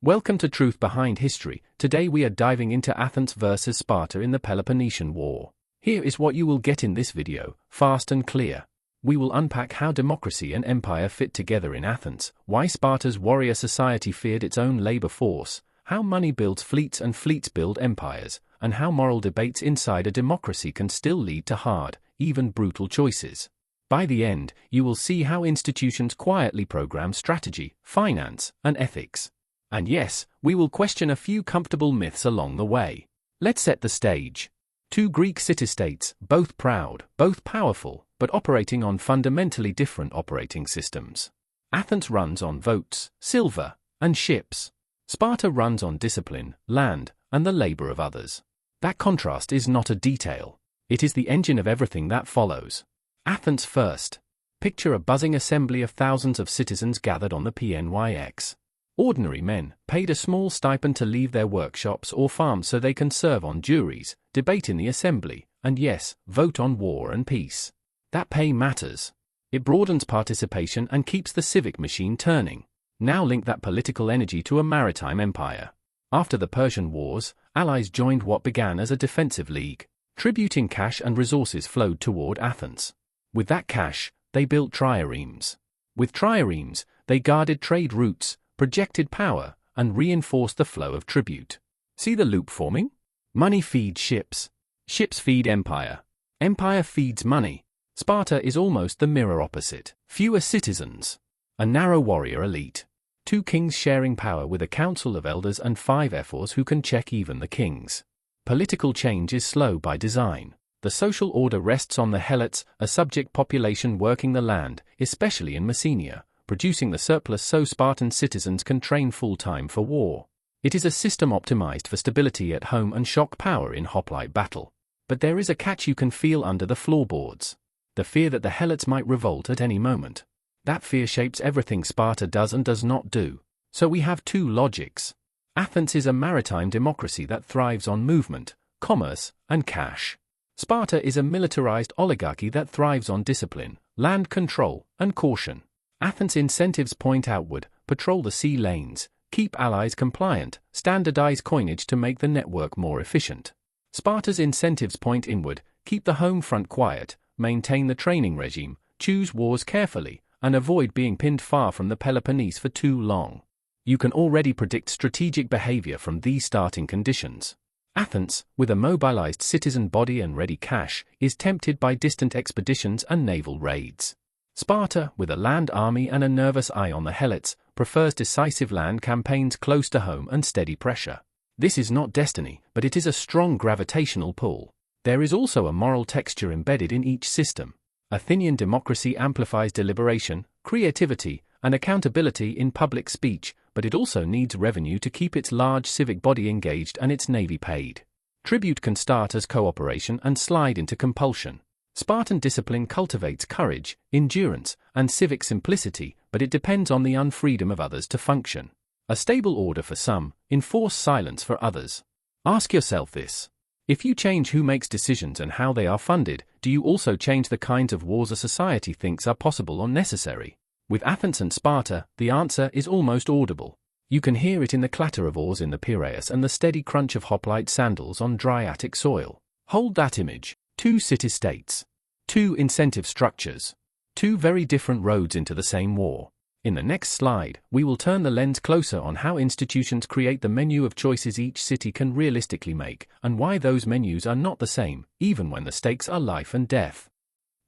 Welcome to Truth Behind History. Today we are diving into Athens versus Sparta in the Peloponnesian War. Here is what you will get in this video, fast and clear. We will unpack how democracy and empire fit together in Athens, why Sparta's warrior society feared its own labor force, how money builds fleets and fleets build empires, and how moral debates inside a democracy can still lead to hard, even brutal choices. By the end, you will see how institutions quietly program strategy, finance, and ethics. And yes, we will question a few comfortable myths along the way. Let's set the stage. Two Greek city-states, both proud, both powerful, but operating on fundamentally different operating systems. Athens runs on votes, silver, and ships. Sparta runs on discipline, land, and the labor of others. That contrast is not a detail. It is the engine of everything that follows. Athens first. Picture a buzzing assembly of thousands of citizens gathered on the PNYX. Ordinary men, paid a small stipend to leave their workshops or farms so they can serve on juries, debate in the assembly, and yes, vote on war and peace. That pay matters. It broadens participation and keeps the civic machine turning. Now link that political energy to a maritime empire. After the Persian Wars, allies joined what began as a defensive league. Tribute in cash and resources flowed toward Athens. With that cash, they built triremes. With triremes, they guarded trade routes, projected power, and reinforced the flow of tribute. See the loop forming? Money feeds ships. Ships feed empire. Empire feeds money. Sparta is almost the mirror opposite. Fewer citizens. A narrow warrior elite. Two kings sharing power with a council of elders and 5 ephors who can check even the kings. Political change is slow by design. The social order rests on the helots, a subject population working the land, especially in Messenia, producing the surplus so Spartan citizens can train full-time for war. It is a system optimized for stability at home and shock power in hoplite battle. But there is a catch you can feel under the floorboards. The fear that the helots might revolt at any moment. That fear shapes everything Sparta does and does not do. So we have two logics. Athens is a maritime democracy that thrives on movement, commerce, and cash. Sparta is a militarized oligarchy that thrives on discipline, land control, and caution. Athens' incentives point outward, patrol the sea lanes, keep allies compliant, standardize coinage to make the network more efficient. Sparta's incentives point inward, keep the home front quiet, maintain the training regime, choose wars carefully, and avoid being pinned far from the Peloponnese for too long. You can already predict strategic behavior from these starting conditions. Athens, with a mobilized citizen body and ready cash, is tempted by distant expeditions and naval raids. Sparta, with a land army and a nervous eye on the helots, prefers decisive land campaigns close to home and steady pressure. This is not destiny, but it is a strong gravitational pull. There is also a moral texture embedded in each system. Athenian democracy amplifies deliberation, creativity, and accountability in public speech, but it also needs revenue to keep its large civic body engaged and its navy paid. Tribute can start as cooperation and slide into compulsion. Spartan discipline cultivates courage, endurance, and civic simplicity, but it depends on the unfreedom of others to function. A stable order for some, enforced silence for others. Ask yourself this. If you change who makes decisions and how they are funded, do you also change the kinds of wars a society thinks are possible or necessary? With Athens and Sparta, the answer is almost audible. You can hear it in the clatter of oars in the Piraeus and the steady crunch of hoplite sandals on dry Attic soil. Hold that image. Two city-states. Two incentive structures. Two very different roads into the same war. In the next slide, we will turn the lens closer on how institutions create the menu of choices each city can realistically make, and why those menus are not the same, even when the stakes are life and death.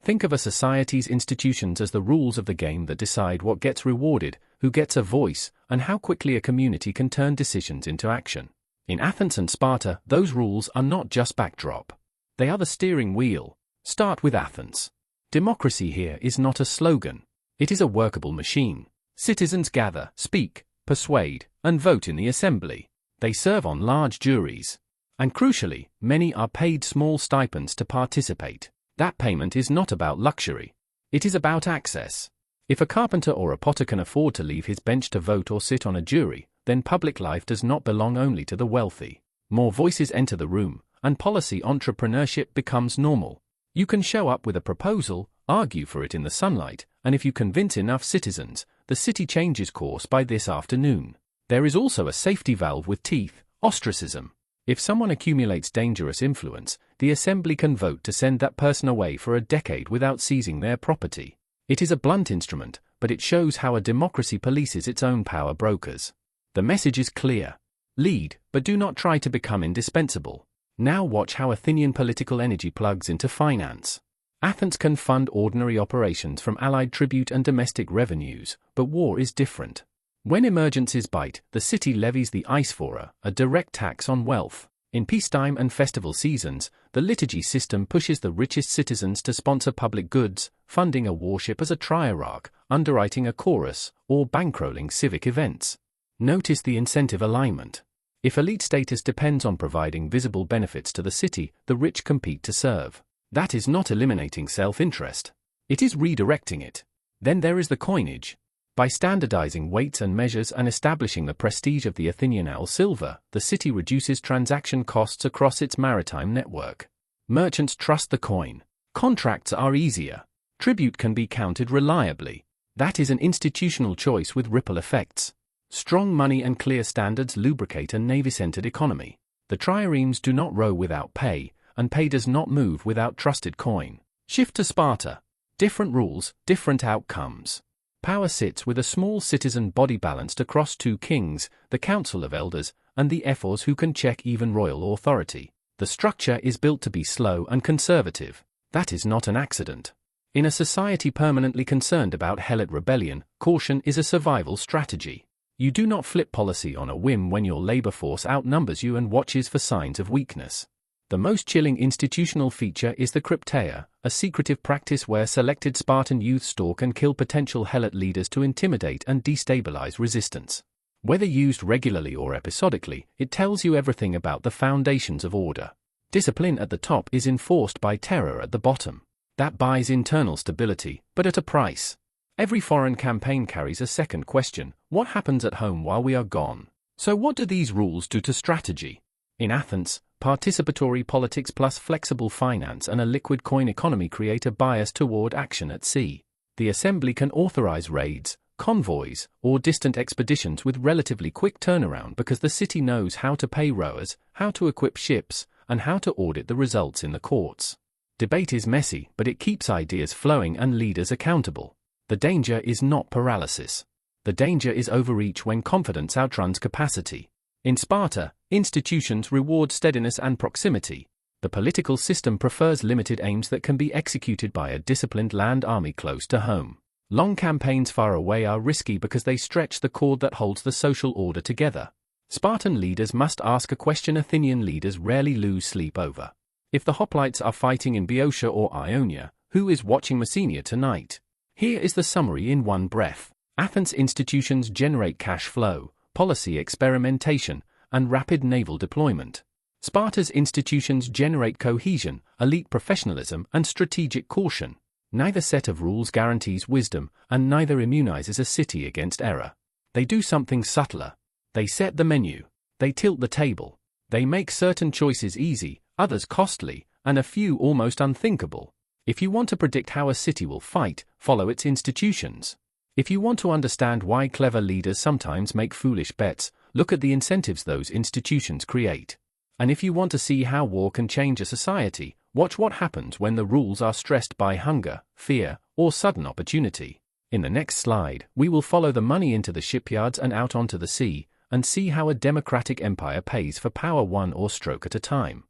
Think of a society's institutions as the rules of the game that decide what gets rewarded, who gets a voice, and how quickly a community can turn decisions into action. In Athens and Sparta, those rules are not just backdrop. They are the steering wheel. Start with Athens. Democracy here is not a slogan. It is a workable machine. Citizens gather, speak, persuade, and vote in the assembly. They serve on large juries. And crucially, many are paid small stipends to participate. That payment is not about luxury. It is about access. If a carpenter or a potter can afford to leave his bench to vote or sit on a jury, then public life does not belong only to the wealthy. More voices enter the room, and policy entrepreneurship becomes normal. You can show up with a proposal, argue for it in the sunlight, and if you convince enough citizens, the city changes course by this afternoon. There is also a safety valve with teeth: ostracism. If someone accumulates dangerous influence, the assembly can vote to send that person away for a decade without seizing their property. It is a blunt instrument, but it shows how a democracy polices its own power brokers. The message is clear. Lead, but do not try to become indispensable. Now watch how Athenian political energy plugs into finance. Athens can fund ordinary operations from allied tribute and domestic revenues, but war is different. When emergencies bite, the city levies the eisphora, a direct tax on wealth. In peacetime and festival seasons, the liturgy system pushes the richest citizens to sponsor public goods, funding a warship as a triarch, underwriting a chorus, or bankrolling civic events. Notice the incentive alignment. If elite status depends on providing visible benefits to the city, the rich compete to serve. That is not eliminating self-interest. It is redirecting it. Then there is the coinage. By standardizing weights and measures and establishing the prestige of the Athenian silver, the city reduces transaction costs across its maritime network. Merchants trust the coin. Contracts are easier. Tribute can be counted reliably. That is an institutional choice with ripple effects. Strong money and clear standards lubricate a navy-centered economy. The triremes do not row without pay, and pay does not move without trusted coin. Shift to Sparta. Different rules, different outcomes. Power sits with a small citizen body balanced across two kings, the Council of Elders, and the ephors who can check even royal authority. The structure is built to be slow and conservative. That is not an accident. In a society permanently concerned about helot rebellion, caution is a survival strategy. You do not flip policy on a whim when your labor force outnumbers you and watches for signs of weakness. The most chilling institutional feature is the crypteia, a secretive practice where selected Spartan youth stalk and kill potential helot leaders to intimidate and destabilize resistance. Whether used regularly or episodically, it tells you everything about the foundations of order. Discipline at the top is enforced by terror at the bottom. That buys internal stability, but at a price. Every foreign campaign carries a second question: what happens at home while we are gone? So what do these rules do to strategy? In Athens, participatory politics plus flexible finance and a liquid coin economy create a bias toward action at sea. The assembly can authorize raids, convoys, or distant expeditions with relatively quick turnaround because the city knows how to pay rowers, how to equip ships, and how to audit the results in the courts. Debate is messy, but it keeps ideas flowing and leaders accountable. The danger is not paralysis. The danger is overreach when confidence outruns capacity. In Sparta, institutions reward steadiness and proximity. The political system prefers limited aims that can be executed by a disciplined land army close to home. Long campaigns far away are risky because they stretch the cord that holds the social order together. Spartan leaders must ask a question Athenian leaders rarely lose sleep over. If the hoplites are fighting in Boeotia or Ionia, who is watching Messenia tonight? Here is the summary in one breath. Athens' institutions generate cash flow, policy experimentation, and rapid naval deployment. Sparta's institutions generate cohesion, elite professionalism, and strategic caution. Neither set of rules guarantees wisdom, and neither immunizes a city against error. They do something subtler. They set the menu. They tilt the table. They make certain choices easy, others costly, and a few almost unthinkable. If you want to predict how a city will fight, follow its institutions. If you want to understand why clever leaders sometimes make foolish bets, look at the incentives those institutions create. And if you want to see how war can change a society, watch what happens when the rules are stressed by hunger, fear, or sudden opportunity. In the next slide, we will follow the money into the shipyards and out onto the sea, and see how a democratic empire pays for power one or stroke at a time.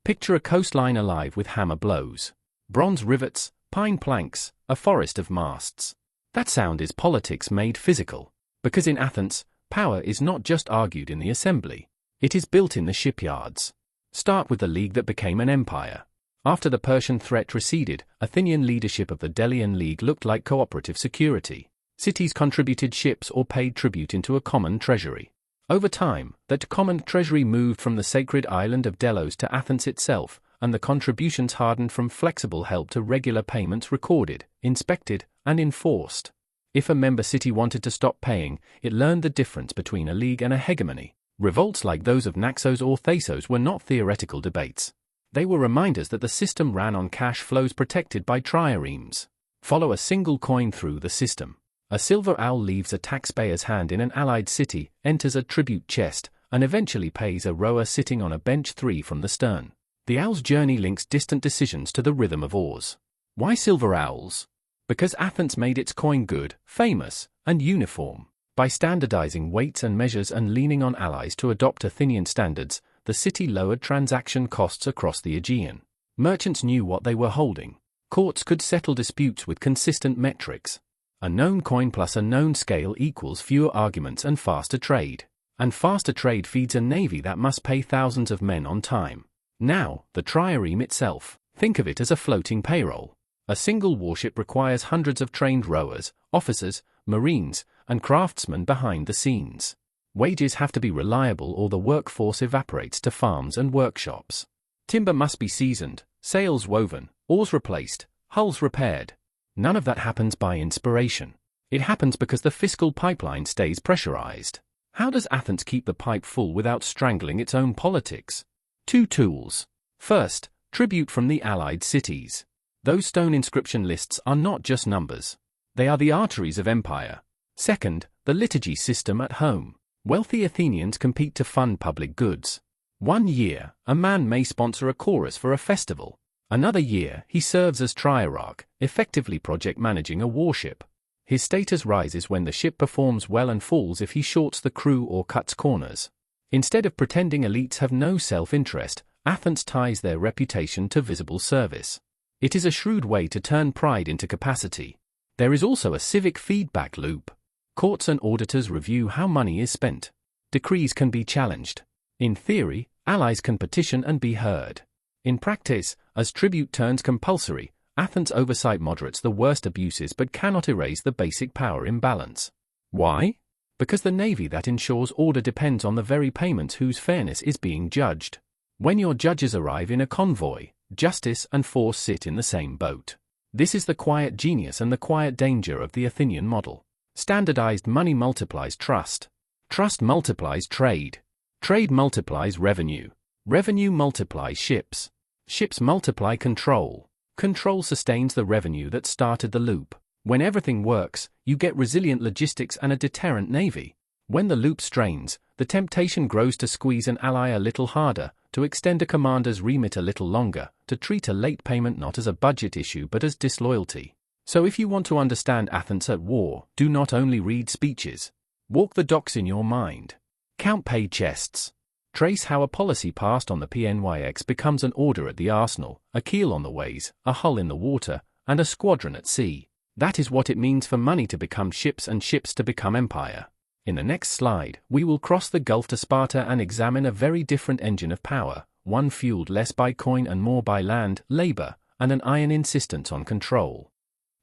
Picture a coastline alive with hammer blows. Bronze rivets, pine planks, a forest of masts. That sound is politics made physical. Because in Athens, power is not just argued in the assembly. It is built in the shipyards. Start with the league that became an empire. After the Persian threat receded, Athenian leadership of the Delian League looked like cooperative security. Cities contributed ships or paid tribute into a common treasury. Over time, that common treasury moved from the sacred island of Delos to Athens itself, and the contributions hardened from flexible help to regular payments recorded, inspected, and enforced. If a member city wanted to stop paying, it learned the difference between a league and a hegemony. Revolts like those of Naxos or Thasos were not theoretical debates. They were reminders that the system ran on cash flows protected by triremes. Follow a single coin through the system. A silver owl leaves a taxpayer's hand in an allied city, enters a tribute chest, and eventually pays a rower sitting on a bench 3 from the stern. The owl's journey links distant decisions to the rhythm of oars. Why silver owls? Because Athens made its coin good, famous, and uniform. By standardizing weights and measures and leaning on allies to adopt Athenian standards, the city lowered transaction costs across the Aegean. Merchants knew what they were holding. Courts could settle disputes with consistent metrics. A known coin plus a known scale equals fewer arguments and faster trade. And faster trade feeds a navy that must pay thousands of men on time. Now, the trireme itself. Think of it as a floating payroll. A single warship requires hundreds of trained rowers, officers, marines, and craftsmen behind the scenes. Wages have to be reliable or the workforce evaporates to farms and workshops. Timber must be seasoned, sails woven, oars replaced, hulls repaired. None of that happens by inspiration. It happens because the fiscal pipeline stays pressurized. How does Athens keep the pipe full without strangling its own politics? 2 tools. First, tribute from the allied cities. Those stone inscription lists are not just numbers. They are the arteries of empire. Second, the liturgy system at home. Wealthy Athenians compete to fund public goods. One year, a man may sponsor a chorus for a festival. Another year, he serves as triarch, effectively project managing a warship. His status rises when the ship performs well and falls if he shorts the crew or cuts corners. Instead of pretending elites have no self-interest, Athens ties their reputation to visible service. It is a shrewd way to turn pride into capacity. There is also a civic feedback loop. Courts and auditors review how money is spent. Decrees can be challenged. In theory, allies can petition and be heard. In practice, as tribute turns compulsory, Athens' oversight moderates the worst abuses but cannot erase the basic power imbalance. Why? Because the navy that ensures order depends on the very payments whose fairness is being judged. When your judges arrive in a convoy, justice and force sit in the same boat. This is the quiet genius and the quiet danger of the Athenian model. Standardized money multiplies trust. Trust multiplies trade. Trade multiplies revenue. Revenue multiplies ships. Ships multiply control. Control sustains the revenue that started the loop. When everything works, you get resilient logistics and a deterrent navy. When the loop strains, the temptation grows to squeeze an ally a little harder, to extend a commander's remit a little longer, to treat a late payment not as a budget issue but as disloyalty. So if you want to understand Athens at war, do not only read speeches. Walk the docks in your mind. Count paid chests. Trace how a policy passed on the PNYX becomes an order at the arsenal, a keel on the ways, a hull in the water, and a squadron at sea. That is what it means for money to become ships and ships to become empire. In the next slide, we will cross the Gulf to Sparta and examine a very different engine of power, one fueled less by coin and more by land, labor, and an iron insistence on control.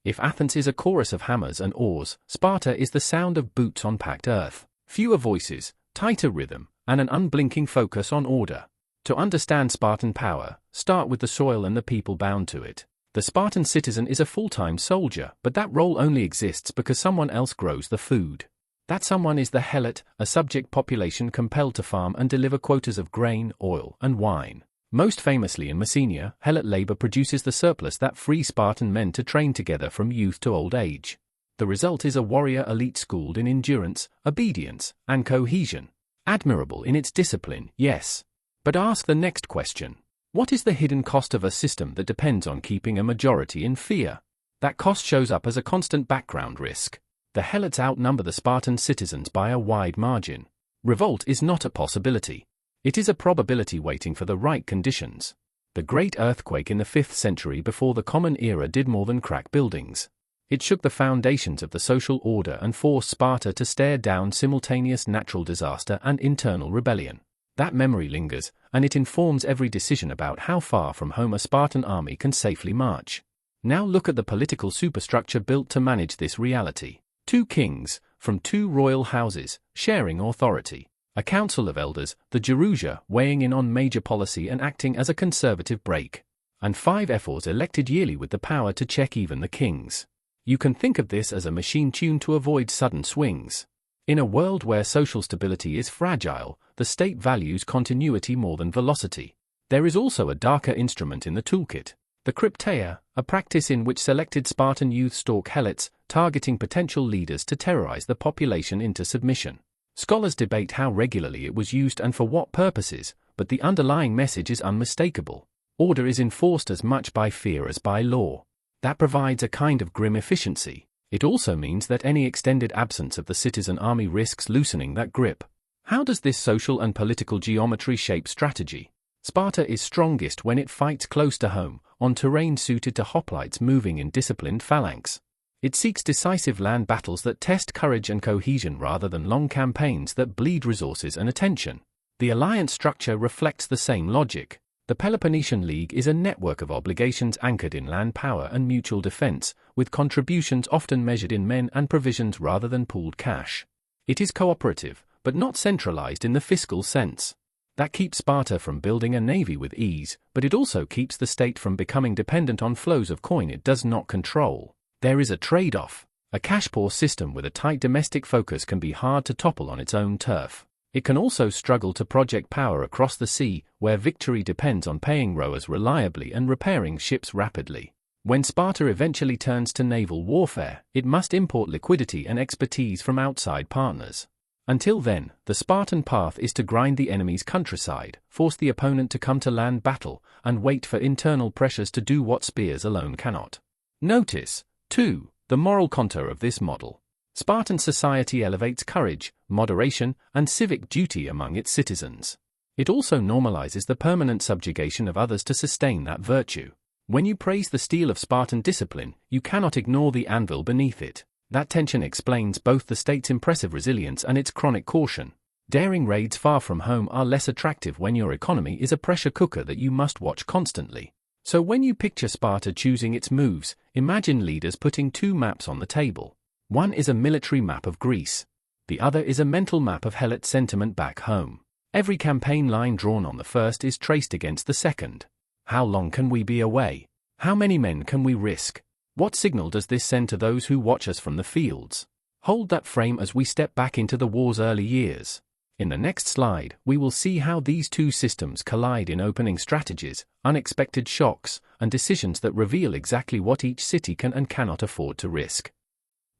If Athens is a chorus of hammers and oars, Sparta is the sound of boots on packed earth. Fewer voices, tighter rhythm, and an unblinking focus on order. To understand Spartan power, start with the soil and the people bound to it. The Spartan citizen is a full-time soldier, but that role only exists because someone else grows the food. That someone is the helot, a subject population compelled to farm and deliver quotas of grain, oil, and wine. Most famously in Messenia, helot labor produces the surplus that frees Spartan men to train together from youth to old age. The result is a warrior elite schooled in endurance, obedience, and cohesion. Admirable in its discipline, yes. But ask the next question. What is the hidden cost of a system that depends on keeping a majority in fear? That cost shows up as a constant background risk. The helots outnumber the Spartan citizens by a wide margin. Revolt is not a possibility. It is a probability waiting for the right conditions. The great earthquake in the 5th century before the Common Era did more than crack buildings. It shook the foundations of the social order and forced Sparta to stare down simultaneous natural disaster and internal rebellion. That memory lingers, and it informs every decision about how far from home a Spartan army can safely march. Now look at the political superstructure built to manage this reality. 2 kings, from 2 royal houses, sharing authority. A council of elders, the Gerousia, weighing in on major policy and acting as a conservative brake. And 5 ephors elected yearly with the power to check even the kings. You can think of this as a machine tuned to avoid sudden swings. In a world where social stability is fragile, the state values continuity more than velocity. There is also a darker instrument in the toolkit. The krypteia, a practice in which selected Spartan youth stalk helots, targeting potential leaders to terrorize the population into submission. Scholars debate how regularly it was used and for what purposes, but the underlying message is unmistakable. Order is enforced as much by fear as by law. That provides a kind of grim efficiency. It also means that any extended absence of the citizen army risks loosening that grip. How does this social and political geometry shape strategy? Sparta is strongest when it fights close to home, on terrain suited to hoplites moving in disciplined phalanx. It seeks decisive land battles that test courage and cohesion rather than long campaigns that bleed resources and attention. The alliance structure reflects the same logic. The Peloponnesian League is a network of obligations anchored in land power and mutual defense, with contributions often measured in men and provisions rather than pooled cash. It is cooperative, but not centralized in the fiscal sense. That keeps Sparta from building a navy with ease, but it also keeps the state from becoming dependent on flows of coin it does not control. There is a trade-off. A cash-poor system with a tight domestic focus can be hard to topple on its own turf. It can also struggle to project power across the sea, where victory depends on paying rowers reliably and repairing ships rapidly. When Sparta eventually turns to naval warfare, it must import liquidity and expertise from outside partners. Until then, the Spartan path is to grind the enemy's countryside, force the opponent to come to land battle, and wait for internal pressures to do what spears alone cannot. Notice, too, the moral contour of this model. Spartan society elevates courage, moderation, and civic duty among its citizens. It also normalizes the permanent subjugation of others to sustain that virtue. When you praise the steel of Spartan discipline, you cannot ignore the anvil beneath it. That tension explains both the state's impressive resilience and its chronic caution. Daring raids far from home are less attractive when your economy is a pressure cooker that you must watch constantly. So when you picture Sparta choosing its moves, imagine leaders putting two maps on the table. One is a military map of Greece. The other is a mental map of helot sentiment back home. Every campaign line drawn on the first is traced against the second. How long can we be away? How many men can we risk? What signal does this send to those who watch us from the fields? Hold that frame as we step back into the war's early years. In the next slide, we will see how these two systems collide in opening strategies, unexpected shocks, and decisions that reveal exactly what each city can and cannot afford to risk.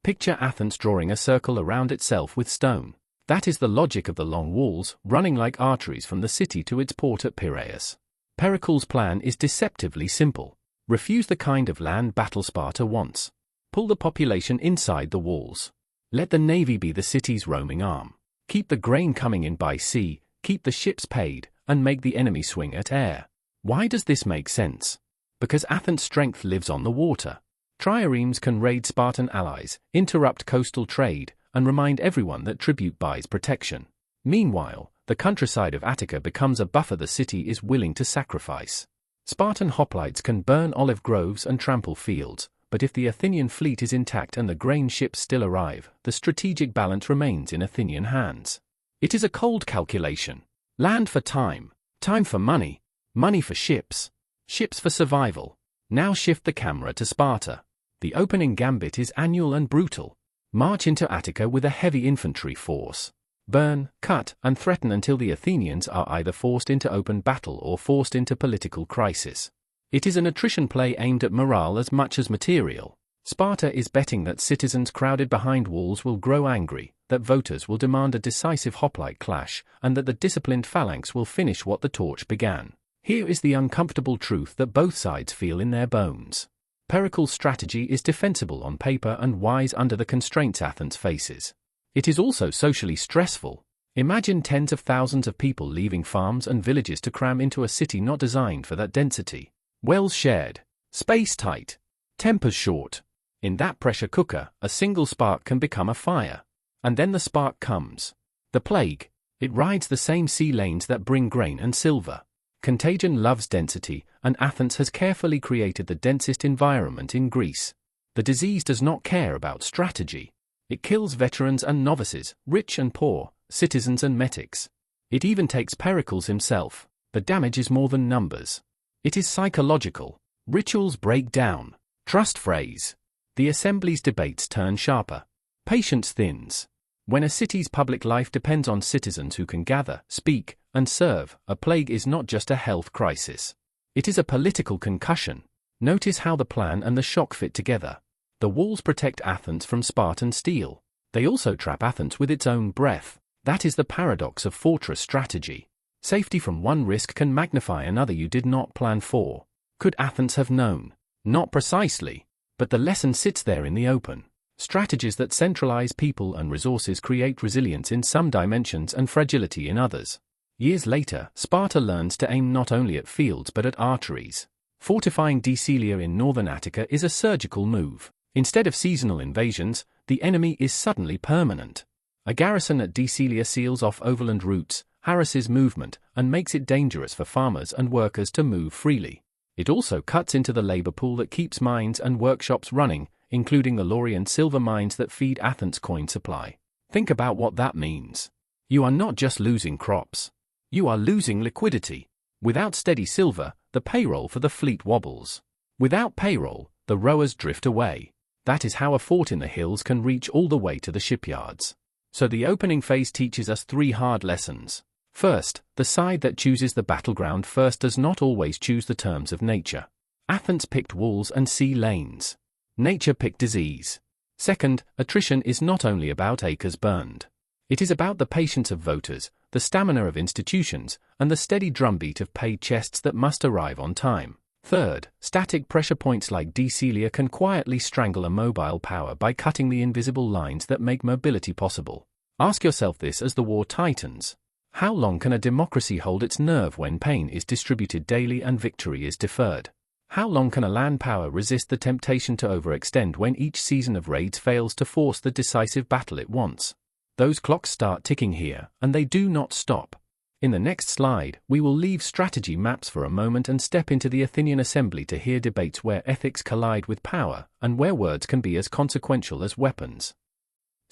Picture Athens drawing a circle around itself with stone. That is the logic of the long walls, running like arteries from the city to its port at Piraeus. Pericles' plan is deceptively simple. Refuse the kind of land battle Sparta wants. Pull the population inside the walls. Let the navy be the city's roaming arm. Keep the grain coming in by sea, keep the ships paid, and make the enemy swing at air. Why does this make sense? Because Athens' strength lives on the water. Triremes can raid Spartan allies, interrupt coastal trade, and remind everyone that tribute buys protection. Meanwhile, the countryside of Attica becomes a buffer the city is willing to sacrifice. Spartan hoplites can burn olive groves and trample fields, but if the Athenian fleet is intact and the grain ships still arrive, the strategic balance remains in Athenian hands. It is a cold calculation. Land for time, time for money, money for ships, ships for survival. Now shift the camera to Sparta. The opening gambit is annual and brutal. March into Attica with a heavy infantry force. Burn, cut, and threaten until the Athenians are either forced into open battle or forced into political crisis. It is an attrition play aimed at morale as much as material. Sparta is betting that citizens crowded behind walls will grow angry, that voters will demand a decisive hoplite clash, and that the disciplined phalanx will finish what the torch began. Here is the uncomfortable truth that both sides feel in their bones. Pericles' strategy is defensible on paper and wise under the constraints Athens faces. It is also socially stressful. Imagine tens of thousands of people leaving farms and villages to cram into a city not designed for that density. Wells shared, space tight, tempers short. In that pressure cooker, a single spark can become a fire. And then the spark comes. The plague. It rides the same sea lanes that bring grain and silver. Contagion loves density, and Athens has carefully created the densest environment in Greece. The disease does not care about strategy. It kills veterans and novices, rich and poor, citizens and metics. It even takes Pericles himself. The damage is more than numbers. It is psychological. Rituals break down. Trust phrase. The assembly's debates turn sharper. Patience thins. When a city's public life depends on citizens who can gather, speak, and serve, a plague is not just a health crisis. It is a political concussion. Notice how the plan and the shock fit together. The walls protect Athens from Spartan steel. They also trap Athens with its own breath. That is the paradox of fortress strategy. Safety from one risk can magnify another you did not plan for. Could Athens have known? Not precisely. But the lesson sits there in the open. Strategies that centralize people and resources create resilience in some dimensions and fragility in others. Years later, Sparta learns to aim not only at fields but at arteries. Fortifying Decelia in northern Attica is a surgical move. Instead of seasonal invasions, the enemy is suddenly permanent. A garrison at Decelia seals off overland routes, harasses movement, and makes it dangerous for farmers and workers to move freely. It also cuts into the labor pool that keeps mines and workshops running, including the Laurian silver mines that feed Athens' coin supply. Think about what that means. You are not just losing crops. You are losing liquidity. Without steady silver, the payroll for the fleet wobbles. Without payroll, the rowers drift away. That is how a fort in the hills can reach all the way to the shipyards. So the opening phase teaches us 3 hard lessons. First, the side that chooses the battleground first does not always choose the terms of nature. Athens picked walls and sea lanes. Nature picked disease. Second, attrition is not only about acres burned. It is about the patience of voters, the stamina of institutions, and the steady drumbeat of paid chests that must arrive on time. Third, static pressure points like Decelia can quietly strangle a mobile power by cutting the invisible lines that make mobility possible. Ask yourself this as the war tightens. How long can a democracy hold its nerve when pain is distributed daily and victory is deferred? How long can a land power resist the temptation to overextend when each season of raids fails to force the decisive battle it wants? Those clocks start ticking here, and they do not stop. In the next slide, we will leave strategy maps for a moment and step into the Athenian assembly to hear debates where ethics collide with power, and where words can be as consequential as weapons.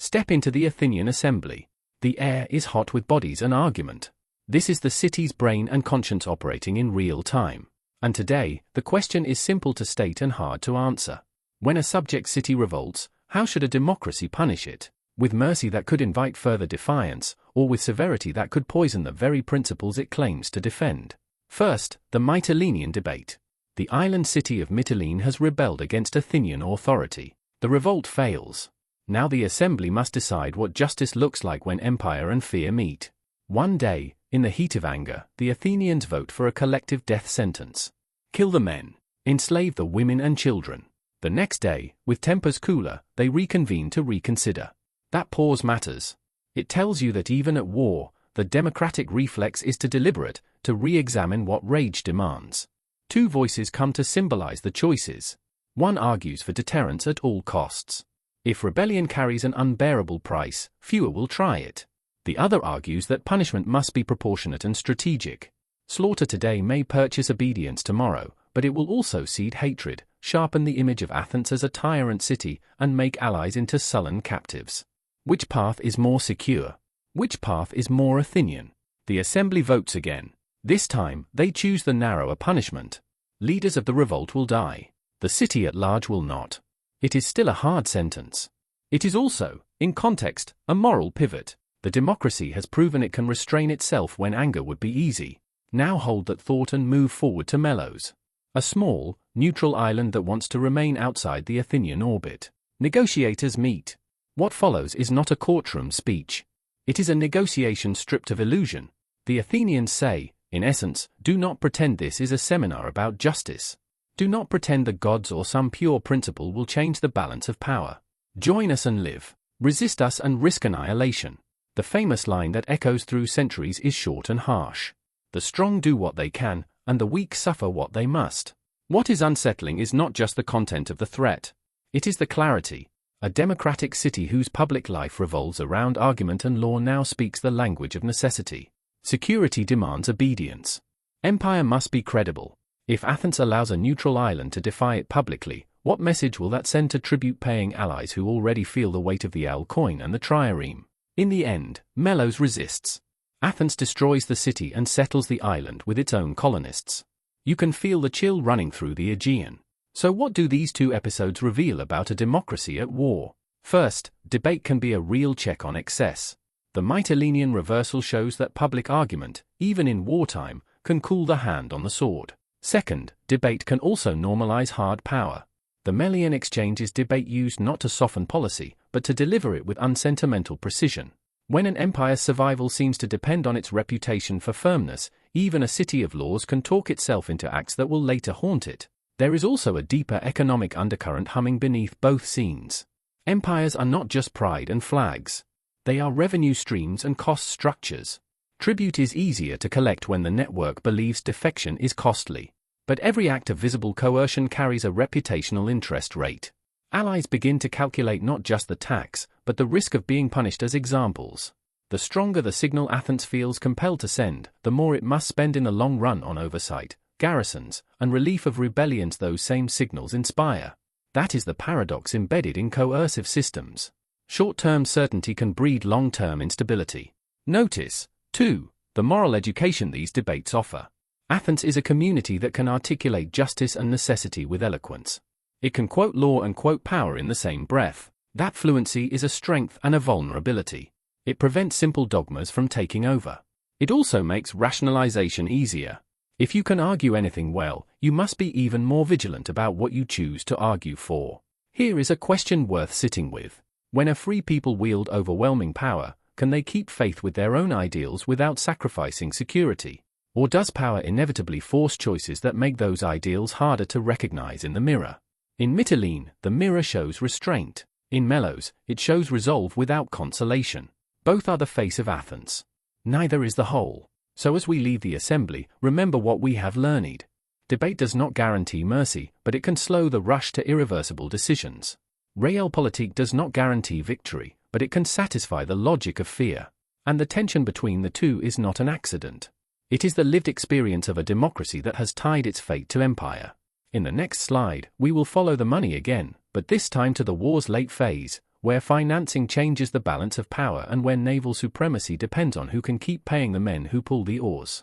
Step into the Athenian assembly. The air is hot with bodies and argument. This is the city's brain and conscience operating in real time. And today, the question is simple to state and hard to answer. When a subject city revolts, how should a democracy punish it? With mercy that could invite further defiance, or with severity that could poison the very principles it claims to defend? First, the Mytilenean debate. The island city of Mytilene has rebelled against Athenian authority. The revolt fails. Now the assembly must decide what justice looks like when empire and fear meet. One day, in the heat of anger, the Athenians vote for a collective death sentence. Kill the men. Enslave the women and children. The next day, with tempers cooler, they reconvene to reconsider. That pause matters. It tells you that even at war, the democratic reflex is to deliberate, to re-examine what rage demands. 2 voices come to symbolize the choices. One argues for deterrence at all costs. If rebellion carries an unbearable price, fewer will try it. The other argues that punishment must be proportionate and strategic. Slaughter today may purchase obedience tomorrow, but it will also seed hatred, sharpen the image of Athens as a tyrant city, and make allies into sullen captives. Which path is more secure? Which path is more Athenian? The assembly votes again. This time, they choose the narrower punishment. Leaders of the revolt will die. The city at large will not. It is still a hard sentence. It is also, in context, a moral pivot. The democracy has proven it can restrain itself when anger would be easy. Now hold that thought and move forward to Melos. A small, neutral island that wants to remain outside the Athenian orbit. Negotiators meet. What follows is not a courtroom speech. It is a negotiation stripped of illusion. The Athenians say, in essence, do not pretend this is a seminar about justice. Do not pretend the gods or some pure principle will change the balance of power. Join us and live. Resist us and risk annihilation. The famous line that echoes through centuries is short and harsh. The strong do what they can, and the weak suffer what they must. What is unsettling is not just the content of the threat. It is the clarity. A democratic city whose public life revolves around argument and law now speaks the language of necessity. Security demands obedience. Empire must be credible. If Athens allows a neutral island to defy it publicly, what message will that send to tribute-paying allies who already feel the weight of the Al coin and the trireme? In the end, Melos resists. Athens destroys the city and settles the island with its own colonists. You can feel the chill running through the Aegean. So what do these 2 episodes reveal about a democracy at war? First, debate can be a real check on excess. The Mytilenean reversal shows that public argument, even in wartime, can cool the hand on the sword. Second, debate can also normalize hard power. The Melian exchange is debate used not to soften policy, but to deliver it with unsentimental precision. When an empire's survival seems to depend on its reputation for firmness, even a city of laws can talk itself into acts that will later haunt it. There is also a deeper economic undercurrent humming beneath both scenes. Empires are not just pride and flags. They are revenue streams and cost structures. Tribute is easier to collect when the network believes defection is costly. But every act of visible coercion carries a reputational interest rate. Allies begin to calculate not just the tax, but the risk of being punished as examples. The stronger the signal Athens feels compelled to send, the more it must spend in the long run on oversight, garrisons, and relief of rebellions those same signals inspire. That is the paradox embedded in coercive systems. Short-term certainty can breed long-term instability. Notice, too, the moral education these debates offer. Athens is a community that can articulate justice and necessity with eloquence. It can quote law and quote power in the same breath. That fluency is a strength and a vulnerability. It prevents simple dogmas from taking over. It also makes rationalization easier. If you can argue anything well, you must be even more vigilant about what you choose to argue for. Here is a question worth sitting with. When a free people wield overwhelming power, can they keep faith with their own ideals without sacrificing security? Or does power inevitably force choices that make those ideals harder to recognize in the mirror? In Mytilene, the mirror shows restraint. In Melos, it shows resolve without consolation. Both are the face of Athens. Neither is the whole. So as we leave the assembly, remember what we have learned. Debate does not guarantee mercy, but it can slow the rush to irreversible decisions. Realpolitik does not guarantee victory, but it can satisfy the logic of fear. And the tension between the two is not an accident. It is the lived experience of a democracy that has tied its fate to empire. In the next slide, we will follow the money again, but this time to the war's late phase, where financing changes the balance of power and when naval supremacy depends on who can keep paying the men who pull the oars.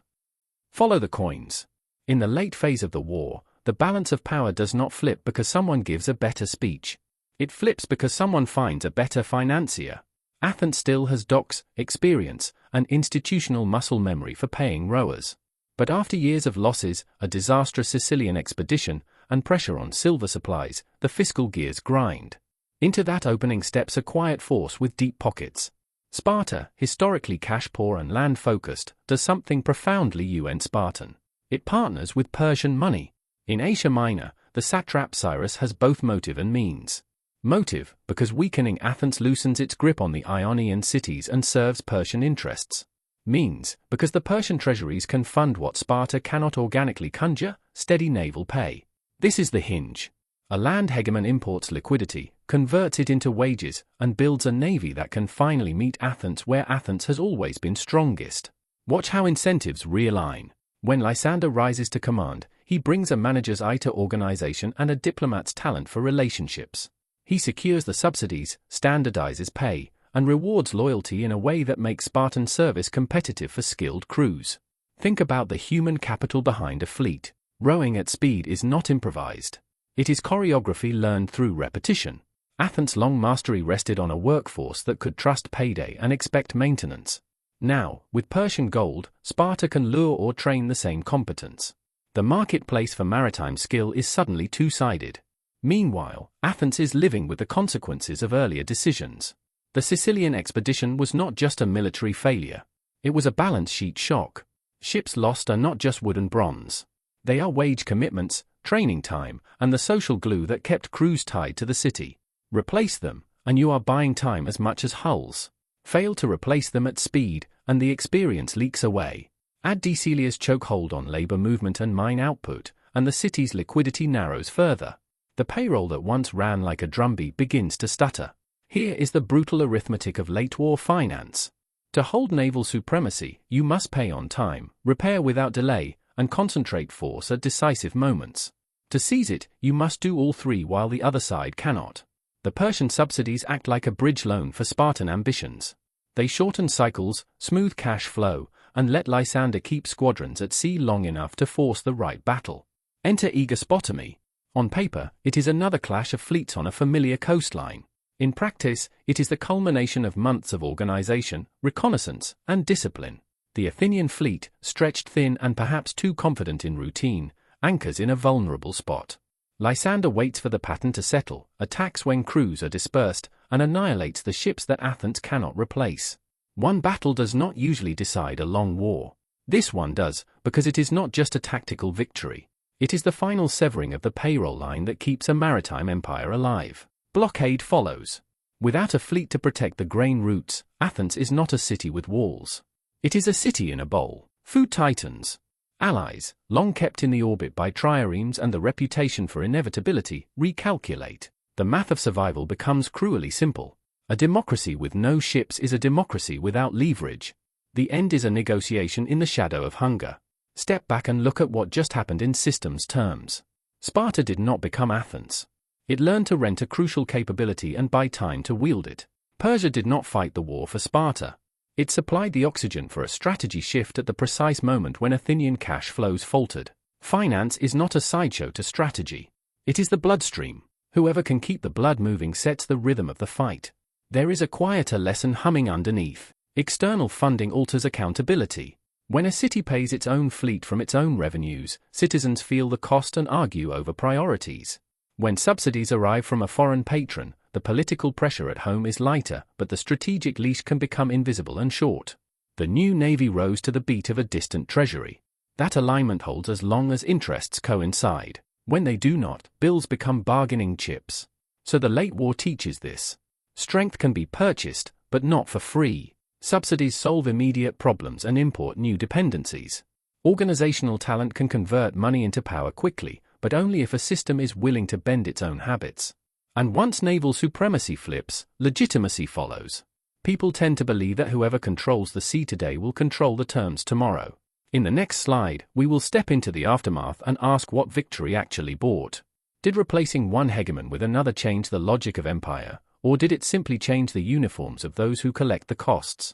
Follow the coins. In the late phase of the war, the balance of power does not flip because someone gives a better speech. It flips because someone finds a better financier. Athens still has docks, experience, and institutional muscle memory for paying rowers. But after years of losses, a disastrous Sicilian expedition, and pressure on silver supplies, the fiscal gears grind. Into that opening steps a quiet force with deep pockets. Sparta, historically cash-poor and land-focused, does something profoundly un-Spartan. It partners with Persian money. In Asia Minor, the satrap Cyrus has both motive and means. Motive, because weakening Athens loosens its grip on the Ionian cities and serves Persian interests. Means, because the Persian treasuries can fund what Sparta cannot organically conjure, steady naval pay. This is the hinge. A land hegemon imports liquidity, converts it into wages, and builds a navy that can finally meet Athens where Athens has always been strongest. Watch how incentives realign. When Lysander rises to command, he brings a manager's eye to organization and a diplomat's talent for relationships. He secures the subsidies, standardizes pay, and rewards loyalty in a way that makes Spartan service competitive for skilled crews. Think about the human capital behind a fleet. Rowing at speed is not improvised. It is choreography learned through repetition. Athens' long mastery rested on a workforce that could trust payday and expect maintenance. Now, with Persian gold, Sparta can lure or train the same competence. The marketplace for maritime skill is suddenly two-sided. Meanwhile, Athens is living with the consequences of earlier decisions. The Sicilian expedition was not just a military failure. It was a balance sheet shock. Ships lost are not just wood and bronze. They are wage commitments, training time, and the social glue that kept crews tied to the city. Replace them, and you are buying time as much as hulls. Fail to replace them at speed, and the experience leaks away. Add Decelia's chokehold on labor movement and mine output, and the city's liquidity narrows further. The payroll that once ran like a drumbeat begins to stutter. Here is the brutal arithmetic of late-war finance. To hold naval supremacy, you must pay on time, repair without delay, and concentrate force at decisive moments. To seize it, you must do all three while the other side cannot. The Persian subsidies act like a bridge loan for Spartan ambitions. They shorten cycles, smooth cash flow, and let Lysander keep squadrons at sea long enough to force the right battle. Enter Aegospotamy. On paper, it is another clash of fleets on a familiar coastline. In practice, it is the culmination of months of organization, reconnaissance, and discipline. The Athenian fleet, stretched thin and perhaps too confident in routine, anchors in a vulnerable spot. Lysander waits for the pattern to settle, attacks when crews are dispersed, and annihilates the ships that Athens cannot replace. One battle does not usually decide a long war. This one does, because it is not just a tactical victory. It is the final severing of the payroll line that keeps a maritime empire alive. Blockade follows. Without a fleet to protect the grain routes, Athens is not a city with walls. It is a city in a bowl. Food titans. Allies, long kept in the orbit by triremes and the reputation for inevitability, recalculate. The math of survival becomes cruelly simple. A democracy with no ships is a democracy without leverage. The end is a negotiation in the shadow of hunger. Step back and look at what just happened in systems terms. Sparta did not become Athens. It learned to rent a crucial capability and buy time to wield it. Persia did not fight the war for Sparta. It supplied the oxygen for a strategy shift at the precise moment when Athenian cash flows faltered. Finance is not a sideshow to strategy. It is the bloodstream. Whoever can keep the blood moving sets the rhythm of the fight. There is a quieter lesson humming underneath. External funding alters accountability. When a city pays its own fleet from its own revenues, citizens feel the cost and argue over priorities. When subsidies arrive from a foreign patron, the political pressure at home is lighter, but the strategic leash can become invisible and short. The new navy rose to the beat of a distant treasury. That alignment holds as long as interests coincide. When they do not, bills become bargaining chips. So the late war teaches this. Strength can be purchased, but not for free. Subsidies solve immediate problems and import new dependencies. Organizational talent can convert money into power quickly, but only if a system is willing to bend its own habits. And once naval supremacy flips, legitimacy follows. People tend to believe that whoever controls the sea today will control the terms tomorrow. In the next slide, we will step into the aftermath and ask what victory actually bought. Did replacing one hegemon with another change the logic of empire, or did it simply change the uniforms of those who collect the costs?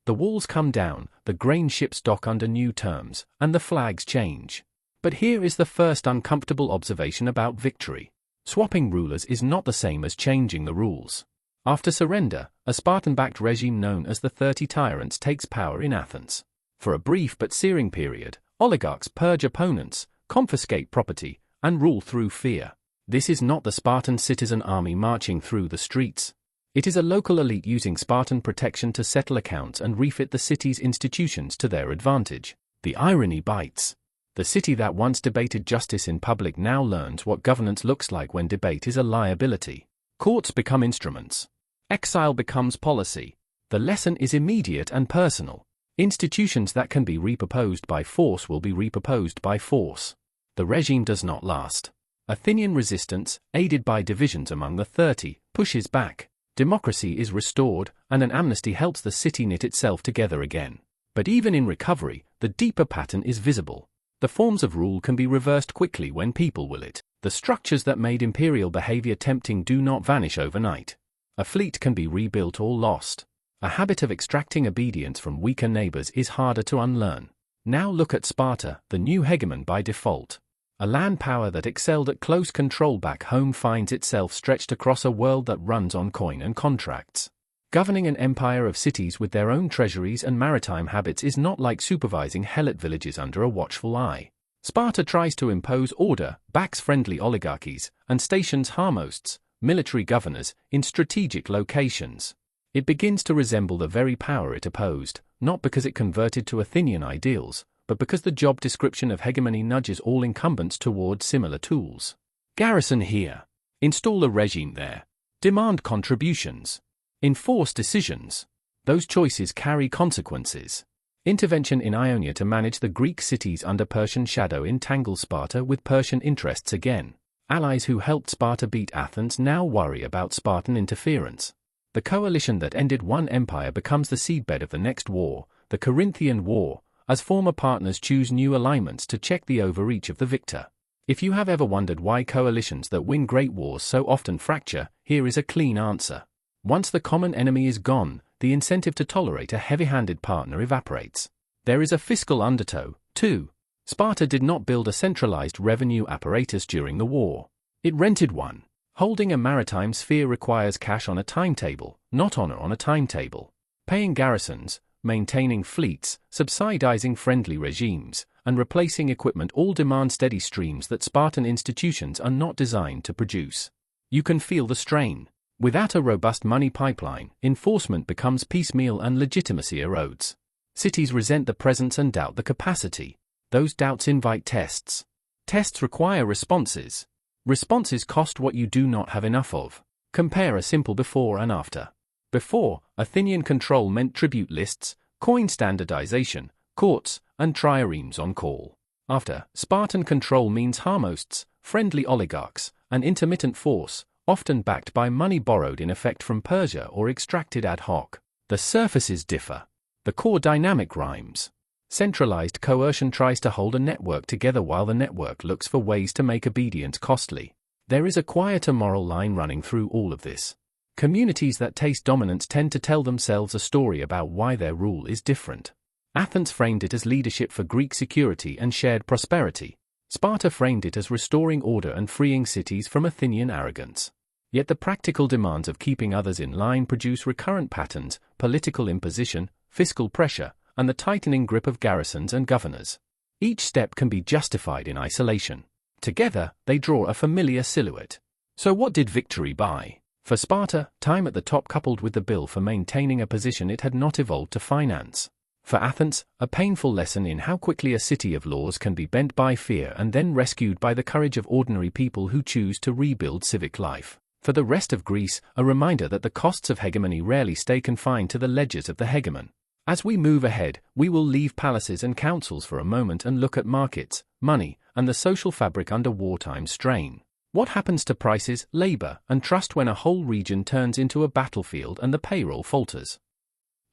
The walls come down, the grain ships dock under new terms, and the flags change. But here is the first uncomfortable observation about victory. Swapping rulers is not the same as changing the rules. After surrender, a Spartan-backed regime known as the 30 Tyrants takes power in Athens. For a brief but searing period, oligarchs purge opponents, confiscate property, and rule through fear. This is not the Spartan citizen army marching through the streets. It is a local elite using Spartan protection to settle accounts and refit the city's institutions to their advantage. The irony bites. The city that once debated justice in public now learns what governance looks like when debate is a liability. Courts become instruments. Exile becomes policy. The lesson is immediate and personal. Institutions that can be repurposed by force will be repurposed by force. The regime does not last. Athenian resistance, aided by divisions among the 30, pushes back. Democracy is restored, and an amnesty helps the city knit itself together again. But even in recovery, the deeper pattern is visible. The forms of rule can be reversed quickly when people will it. The structures that made imperial behavior tempting do not vanish overnight. A fleet can be rebuilt or lost. A habit of extracting obedience from weaker neighbors is harder to unlearn. Now look at Sparta, the new hegemon by default. A land power that excelled at close control back home finds itself stretched across a world that runs on coin and contracts. Governing an empire of cities with their own treasuries and maritime habits is not like supervising helot villages under a watchful eye. Sparta tries to impose order, backs friendly oligarchies, and stations harmosts, military governors, in strategic locations. It begins to resemble the very power it opposed, not because it converted to Athenian ideals, but because the job description of hegemony nudges all incumbents toward similar tools. Garrison here. Install a regime there. Demand contributions. Enforce decisions. Those choices carry consequences. Intervention in Ionia to manage the Greek cities under Persian shadow entangles Sparta with Persian interests again. Allies who helped Sparta beat Athens now worry about Spartan interference. The coalition that ended one empire becomes the seedbed of the next war, the Corinthian War, as former partners choose new alignments to check the overreach of the victor. If you have ever wondered why coalitions that win great wars so often fracture, here is a clean answer. Once the common enemy is gone, the incentive to tolerate a heavy-handed partner evaporates. There is a fiscal undertow, too. Sparta did not build a centralized revenue apparatus during the war. It rented one. Holding a maritime sphere requires cash on a timetable, not honor on a timetable. Paying garrisons, maintaining fleets, subsidizing friendly regimes, and replacing equipment all demand steady streams that Spartan institutions are not designed to produce. You can feel the strain. Without a robust money pipeline, enforcement becomes piecemeal and legitimacy erodes. Cities resent the presence and doubt the capacity. Those doubts invite tests. Tests require responses. Responses cost what you do not have enough of. Compare a simple before and after. Before, Athenian control meant tribute lists, coin standardization, courts, and triremes on call. After, Spartan control means harmosts, friendly oligarchs, an intermittent force, often backed by money borrowed in effect from Persia or extracted ad hoc. The surfaces differ. The core dynamic rhymes. Centralized coercion tries to hold a network together while the network looks for ways to make obedience costly. There is a quieter moral line running through all of this. Communities that taste dominance tend to tell themselves a story about why their rule is different. Athens framed it as leadership for Greek security and shared prosperity. Sparta framed it as restoring order and freeing cities from Athenian arrogance. Yet the practical demands of keeping others in line produce recurrent patterns: political imposition, fiscal pressure, and the tightening grip of garrisons and governors. Each step can be justified in isolation. Together, they draw a familiar silhouette. So what did victory buy? For Sparta, time at the top coupled with the bill for maintaining a position it had not evolved to finance. For Athens, a painful lesson in how quickly a city of laws can be bent by fear and then rescued by the courage of ordinary people who choose to rebuild civic life. For the rest of Greece, a reminder that the costs of hegemony rarely stay confined to the ledgers of the hegemon. As we move ahead, we will leave palaces and councils for a moment and look at markets, money, and the social fabric under wartime strain. What happens to prices, labor, and trust when a whole region turns into a battlefield and the payroll falters?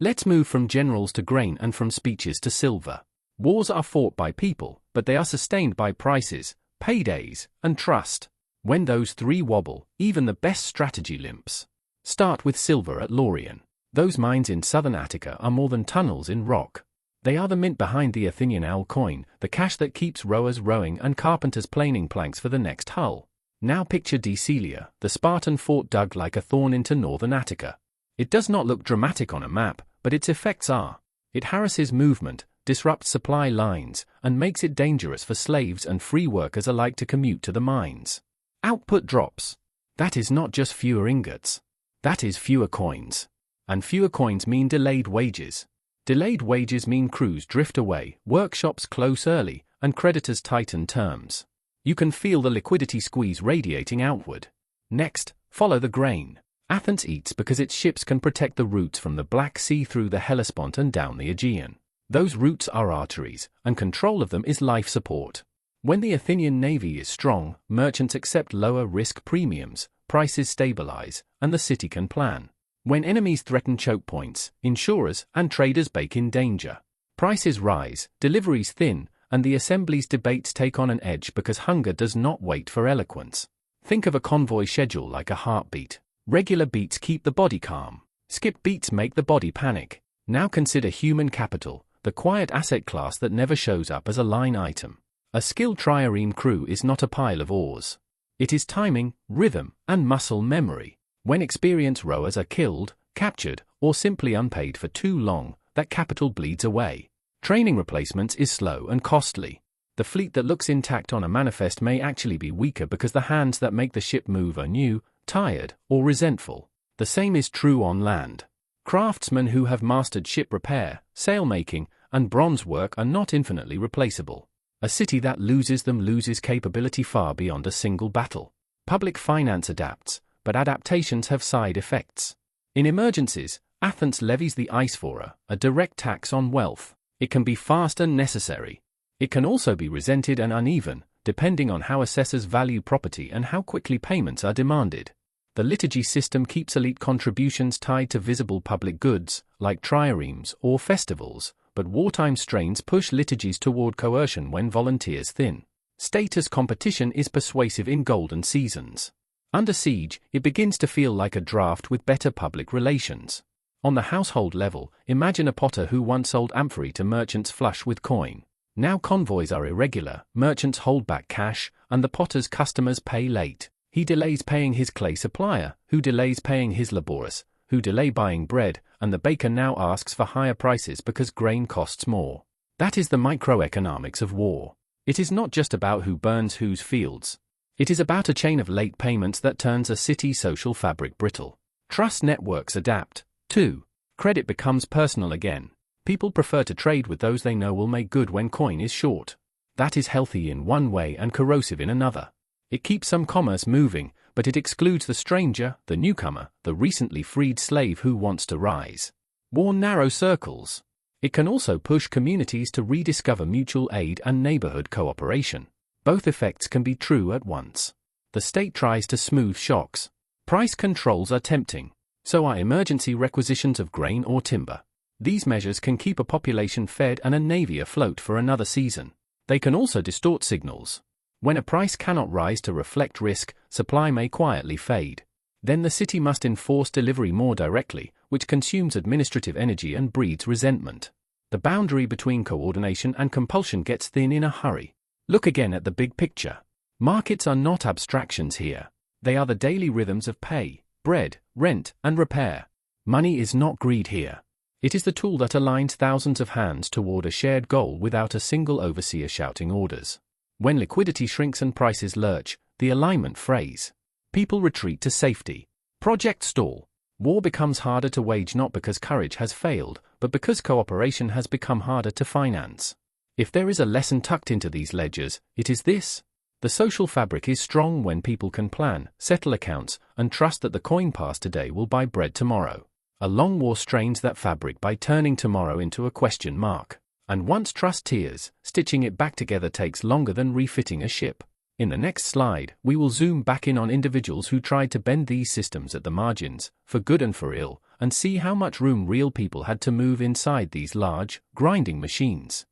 Let's move from generals to grain and from speeches to silver. Wars are fought by people, but they are sustained by prices, paydays, and trust. When those three wobble, even the best strategy limps. Start with silver at Laurion. Those mines in southern Attica are more than tunnels in rock. They are the mint behind the Athenian owl coin, the cash that keeps rowers rowing and carpenters planing planks for the next hull. Now picture Decelia, the Spartan fort dug like a thorn into northern Attica. It does not look dramatic on a map, but its effects are. It harasses movement, disrupts supply lines, and makes it dangerous for slaves and free workers alike to commute to the mines. Output drops. That is not just fewer ingots. That is fewer coins. And fewer coins mean delayed wages. Delayed wages mean crews drift away, workshops close early, and creditors tighten terms. You can feel the liquidity squeeze radiating outward. Next, follow the grain. Athens eats because its ships can protect the routes from the Black Sea through the Hellespont and down the Aegean. Those routes are arteries, and control of them is life support. When the Athenian navy is strong, merchants accept lower risk premiums, prices stabilize, and the city can plan. When enemies threaten choke points, insurers and traders bake in danger. Prices rise, deliveries thin, and the assembly's debates take on an edge because hunger does not wait for eloquence. Think of a convoy schedule like a heartbeat. Regular beats keep the body calm. Skip beats make the body panic. Now consider human capital, the quiet asset class that never shows up as a line item. A skilled trireme crew is not a pile of oars. It is timing, rhythm, and muscle memory. When experienced rowers are killed, captured, or simply unpaid for too long, that capital bleeds away. Training replacements is slow and costly. The fleet that looks intact on a manifest may actually be weaker because the hands that make the ship move are new, tired, or resentful. The same is true on land. Craftsmen who have mastered ship repair, sailmaking, and bronze work are not infinitely replaceable. A city that loses them loses capability far beyond a single battle. Public finance adapts, but adaptations have side effects. In emergencies, Athens levies the aisphora, a direct tax on wealth. It can be fast and necessary. It can also be resented and uneven, depending on how assessors value property and how quickly payments are demanded. The liturgy system keeps elite contributions tied to visible public goods, like triremes or festivals, but wartime strains push liturgies toward coercion when volunteers thin. Status competition is persuasive in golden seasons. Under siege, it begins to feel like a draft with better public relations. On the household level, imagine a potter who once sold amphorae to merchants flush with coin. Now convoys are irregular, merchants hold back cash, and the potter's customers pay late. He delays paying his clay supplier, who delays paying his laborers, who delay buying bread, and the baker now asks for higher prices because grain costs more. That is the microeconomics of war. It is not just about who burns whose fields. It is about a chain of late payments that turns a city's social fabric brittle. Trust networks adapt. 2. Credit becomes personal again. People prefer to trade with those they know will make good when coin is short. That is healthy in one way and corrosive in another. It keeps some commerce moving, but it excludes the stranger, the newcomer, the recently freed slave who wants to rise. War narrow circles. It can also push communities to rediscover mutual aid and neighborhood cooperation. Both effects can be true at once. The state tries to smooth shocks. Price controls are tempting. So are emergency requisitions of grain or timber. These measures can keep a population fed and a navy afloat for another season. They can also distort signals. When a price cannot rise to reflect risk, supply may quietly fade. Then the city must enforce delivery more directly, which consumes administrative energy and breeds resentment. The boundary between coordination and compulsion gets thin in a hurry. Look again at the big picture. Markets are not abstractions here. They are the daily rhythms of pay, bread, rent, and repair. Money is not greed here. It is the tool that aligns thousands of hands toward a shared goal without a single overseer shouting orders. When liquidity shrinks and prices lurch, the alignment frays. People retreat to safety. Projects stall. War becomes harder to wage not because courage has failed, but because cooperation has become harder to finance. If there is a lesson tucked into these ledgers, it is this. The social fabric is strong when people can plan, settle accounts, and trust that the coin passed today will buy bread tomorrow. A long war strains that fabric by turning tomorrow into a question mark. And once trust tears, stitching it back together takes longer than refitting a ship. In the next slide, we will zoom back in on individuals who tried to bend these systems at the margins, for good and for ill, and see how much room real people had to move inside these large, grinding machines.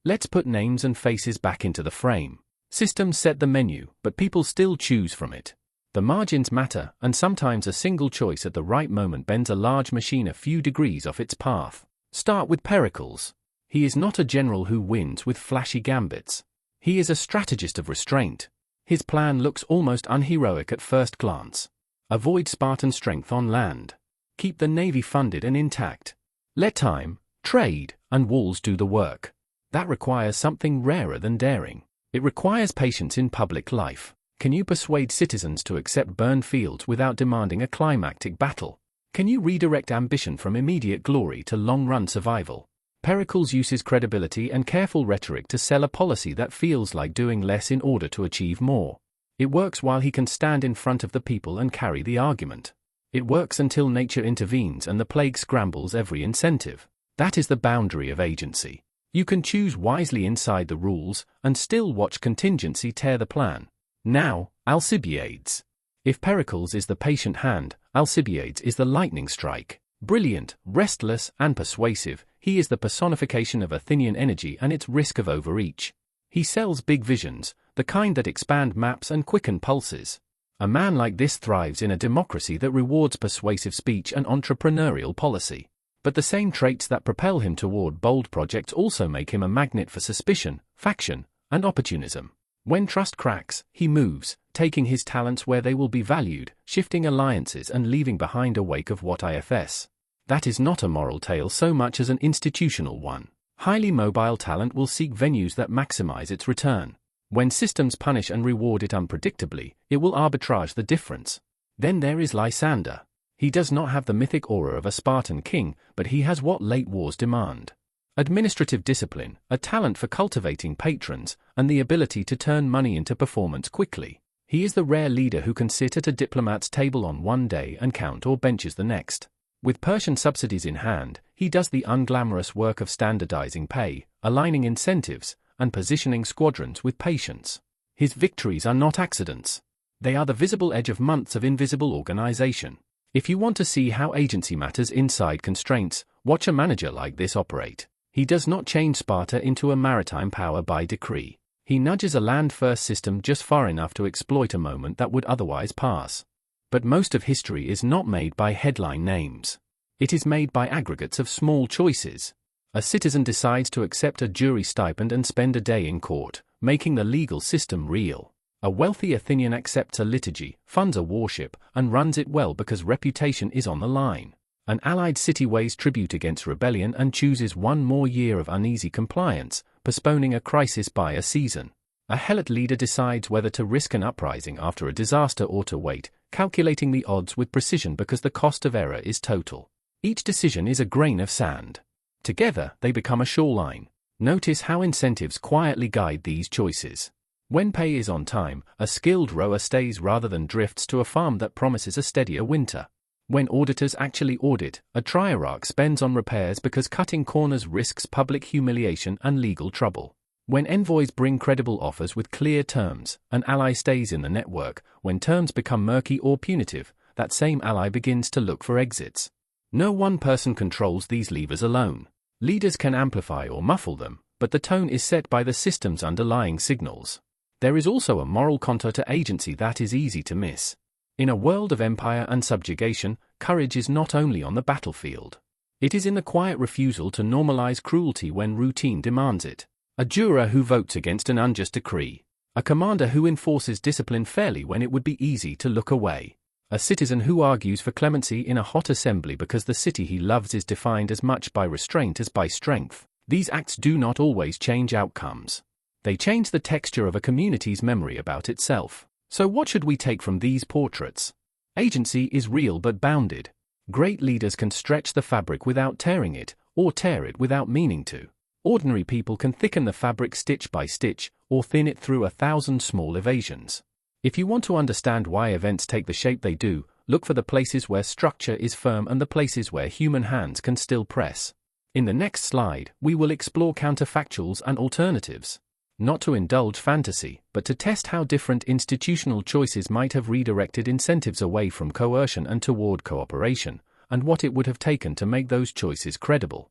Let's put names and faces back into the frame. Systems set the menu, but people still choose from it. The margins matter, and sometimes a single choice at the right moment bends a large machine a few degrees off its path. Start with Pericles. He is not a general who wins with flashy gambits. He is a strategist of restraint. His plan looks almost unheroic at first glance. Avoid Spartan strength on land. Keep the navy funded and intact. Let time, trade, and walls do the work. That requires something rarer than daring. It requires patience in public life. Can you persuade citizens to accept burned fields without demanding a climactic battle? Can you redirect ambition from immediate glory to long-run survival? Pericles uses credibility and careful rhetoric to sell a policy that feels like doing less in order to achieve more. It works while he can stand in front of the people and carry the argument. It works until nature intervenes and the plague scrambles every incentive. That is the boundary of agency. You can choose wisely inside the rules and still watch contingency tear the plan. Now, Alcibiades. If Pericles is the patient hand, Alcibiades is the lightning strike. Brilliant, restless, and persuasive, he is the personification of Athenian energy and its risk of overreach. He sells big visions, the kind that expand maps and quicken pulses. A man like this thrives in a democracy that rewards persuasive speech and entrepreneurial policy. But the same traits that propel him toward bold projects also make him a magnet for suspicion, faction, and opportunism. When trust cracks, he moves, taking his talents where they will be valued, shifting alliances and leaving behind a wake of what ifs. That is not a moral tale so much as an institutional one. Highly mobile talent will seek venues that maximize its return. When systems punish and reward it unpredictably, it will arbitrage the difference. Then there is Lysander. He does not have the mythic aura of a Spartan king, but he has what late wars demand. Administrative discipline, a talent for cultivating patrons, and the ability to turn money into performance quickly. He is the rare leader who can sit at a diplomat's table on one day and count or benches the next. With Persian subsidies in hand, he does the unglamorous work of standardizing pay, aligning incentives, and positioning squadrons with patience. His victories are not accidents. They are the visible edge of months of invisible organization. If you want to see how agency matters inside constraints, watch a manager like this operate. He does not change Sparta into a maritime power by decree. He nudges a land-first system just far enough to exploit a moment that would otherwise pass. But most of history is not made by headline names. It is made by aggregates of small choices. A citizen decides to accept a jury stipend and spend a day in court, making the legal system real. A wealthy Athenian accepts a liturgy, funds a warship, and runs it well because reputation is on the line. An allied city weighs tribute against rebellion and chooses one more year of uneasy compliance, postponing a crisis by a season. A helot leader decides whether to risk an uprising after a disaster or to wait, calculating the odds with precision because the cost of error is total. Each decision is a grain of sand. Together, they become a shoreline. Notice how incentives quietly guide these choices. When pay is on time, a skilled rower stays rather than drifts to a farm that promises a steadier winter. When auditors actually audit, a trierarch spends on repairs because cutting corners risks public humiliation and legal trouble. When envoys bring credible offers with clear terms, an ally stays in the network. When terms become murky or punitive, that same ally begins to look for exits. No one person controls these levers alone. Leaders can amplify or muffle them, but the tone is set by the system's underlying signals. There is also a moral contour to agency that is easy to miss. In a world of empire and subjugation, courage is not only on the battlefield. It is in the quiet refusal to normalize cruelty when routine demands it. A juror who votes against an unjust decree. A commander who enforces discipline fairly when it would be easy to look away. A citizen who argues for clemency in a hot assembly because the city he loves is defined as much by restraint as by strength. These acts do not always change outcomes. They change the texture of a community's memory about itself. So what should we take from these portraits? Agency is real but bounded. Great leaders can stretch the fabric without tearing it, or tear it without meaning to. Ordinary people can thicken the fabric stitch by stitch, or thin it through 1,000 small evasions. If you want to understand why events take the shape they do, look for the places where structure is firm and the places where human hands can still press. In the next slide, we will explore counterfactuals and alternatives. Not to indulge fantasy, but to test how different institutional choices might have redirected incentives away from coercion and toward cooperation, and what it would have taken to make those choices credible.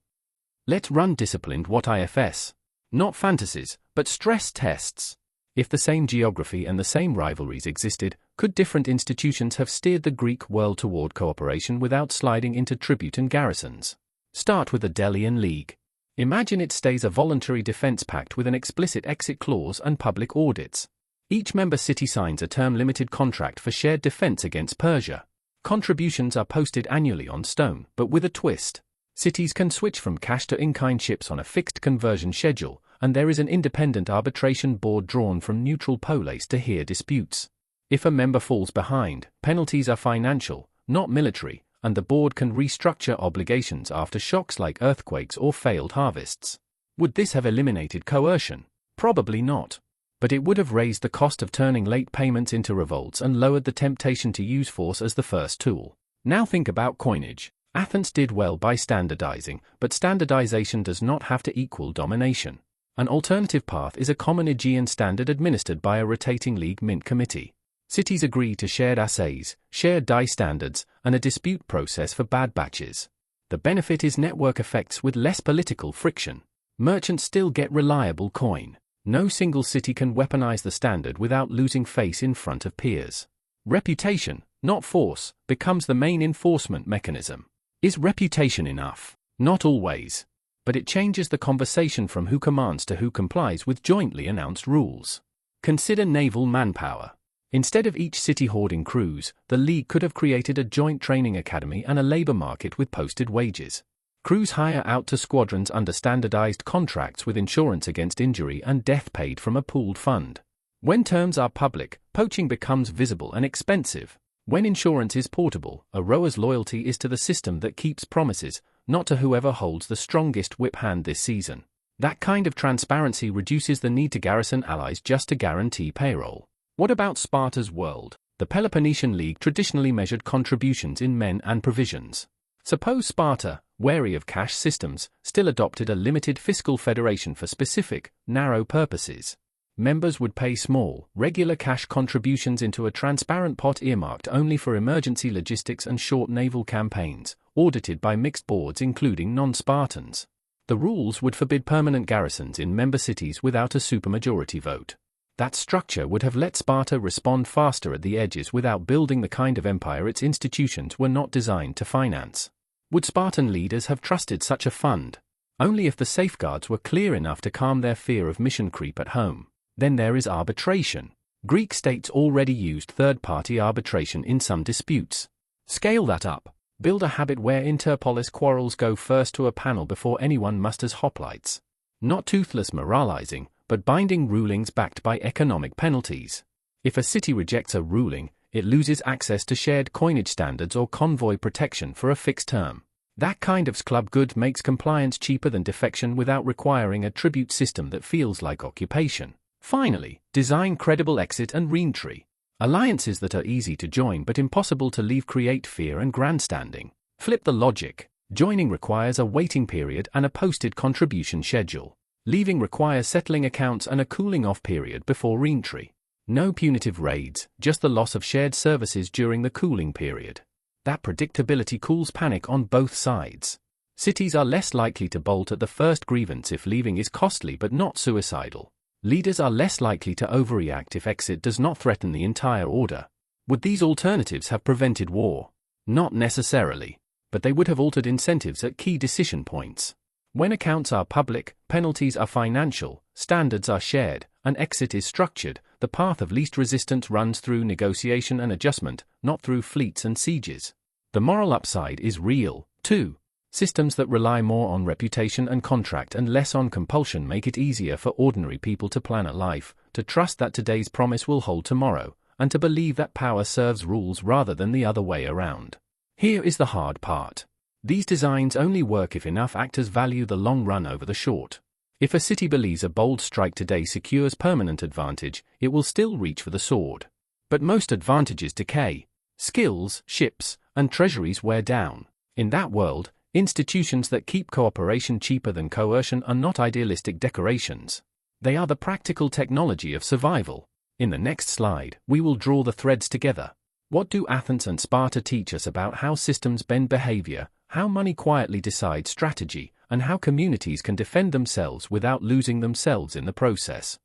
Let's run disciplined what-ifs. Not fantasies, but stress tests. If the same geography and the same rivalries existed, could different institutions have steered the Greek world toward cooperation without sliding into tribute and garrisons? Start with the Delian League. Imagine it stays a voluntary defense pact with an explicit exit clause and public audits. Each member city signs a term-limited contract for shared defense against Persia. Contributions are posted annually on stone, but with a twist. Cities can switch from cash to in-kind ships on a fixed conversion schedule, and there is an independent arbitration board drawn from neutral polis to hear disputes. If a member falls behind, penalties are financial, not military, and the board can restructure obligations after shocks like earthquakes or failed harvests. Would this have eliminated coercion? Probably not. But it would have raised the cost of turning late payments into revolts and lowered the temptation to use force as the first tool. Now think about coinage. Athens did well by standardizing, but standardization does not have to equal domination. An alternative path is a common Aegean standard administered by a rotating league mint committee. Cities agree to shared assays, shared die standards, and a dispute process for bad batches. The benefit is network effects with less political friction. Merchants still get reliable coin. No single city can weaponize the standard without losing face in front of peers. Reputation, not force, becomes the main enforcement mechanism. Is reputation enough? Not always. But it changes the conversation from who commands to who complies with jointly announced rules. Consider naval manpower. Instead of each city hoarding crews, the League could have created a joint training academy and a labor market with posted wages. Crews hire out to squadrons under standardized contracts with insurance against injury and death paid from a pooled fund. When terms are public, poaching becomes visible and expensive. When insurance is portable, a rower's loyalty is to the system that keeps promises, not to whoever holds the strongest whip hand this season. That kind of transparency reduces the need to garrison allies just to guarantee payroll. What about Sparta's world? The Peloponnesian League traditionally measured contributions in men and provisions. Suppose Sparta, wary of cash systems, still adopted a limited fiscal federation for specific, narrow purposes. Members would pay small, regular cash contributions into a transparent pot earmarked only for emergency logistics and short naval campaigns, audited by mixed boards including non-Spartans. The rules would forbid permanent garrisons in member cities without a supermajority vote. That structure would have let Sparta respond faster at the edges without building the kind of empire its institutions were not designed to finance. Would Spartan leaders have trusted such a fund? Only if the safeguards were clear enough to calm their fear of mission creep at home. Then there is arbitration. Greek states already used third-party arbitration in some disputes. Scale that up. Build a habit where interpolis quarrels go first to a panel before anyone musters hoplites. Not toothless moralizing, but binding rulings backed by economic penalties. If a city rejects a ruling, it loses access to shared coinage standards or convoy protection for a fixed term. That kind of club good makes compliance cheaper than defection without requiring a tribute system that feels like occupation. Finally, design credible exit and reentry. Alliances that are easy to join but impossible to leave create fear and grandstanding. Flip the logic. Joining requires a waiting period and a posted contribution schedule. Leaving requires settling accounts and a cooling-off period before reentry. No punitive raids, just the loss of shared services during the cooling period. That predictability cools panic on both sides. Cities are less likely to bolt at the first grievance if leaving is costly but not suicidal. Leaders are less likely to overreact if exit does not threaten the entire order. Would these alternatives have prevented war? Not necessarily, but they would have altered incentives at key decision points. When accounts are public, penalties are financial, standards are shared, and exit is structured, the path of least resistance runs through negotiation and adjustment, not through fleets and sieges. The moral upside is real, too. Systems that rely more on reputation and contract and less on compulsion make it easier for ordinary people to plan a life, to trust that today's promise will hold tomorrow, and to believe that power serves rules rather than the other way around. Here is the hard part. These designs only work if enough actors value the long run over the short. If a city believes a bold strike today secures permanent advantage, it will still reach for the sword. But most advantages decay. Skills, ships, and treasuries wear down. In that world, institutions that keep cooperation cheaper than coercion are not idealistic decorations. They are the practical technology of survival. In the next slide, we will draw the threads together. What do Athens and Sparta teach us about how systems bend behavior, how money quietly decides strategy, and how communities can defend themselves without losing themselves in the process?